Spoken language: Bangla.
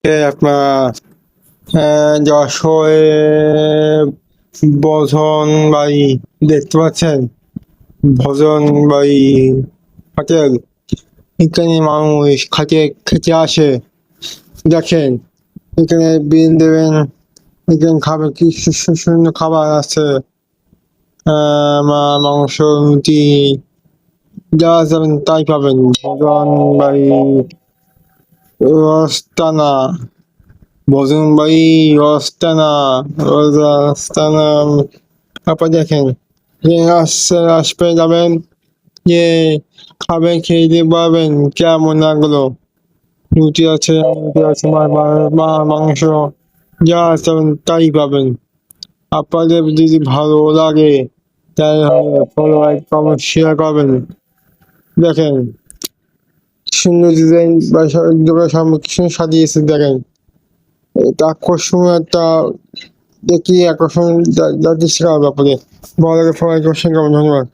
আপনার যশোরে বজন বাড়ি দেখতে পাচ্ছেন? ভজন বাড়ি হোটেল, এখানে মানুষ খেতে আসে। দেখেন, এখানে বিল দেবেন, এখানে খাবার কি সুন্দর খাবার আছে। মাংস, রুটি, যা যাবেন তাই পাবেন। ভজন বাড়ি রস্তানা, ভজন বাড়ি রস্তানা, রস্তানা। তারপর দেখেন, আসবে যাবেন, যে খাবেন, খেয়ে দিয়ে পাবেন কেমন লাগলো। রুটি আছে, মাংস, যা চাবেন তাই পাবেন। আপনাদের যদি ভালো লাগে তাহলে ফলো, লাইক, কমেন্ট, শেয়ার করবেন। দেখেন, সুন্দর ডিজাইন বা দোকানের সামনে কি সুন্দর সাজিয়েছে। দেখেন, এটা আকর্ষণীয় একটা, দেখি আকর্ষণ যাচ্ছে ব্যাপারে। ভালো লাগে, ফলো, লাইক, শেয়ার করবেন। ধন্যবাদ।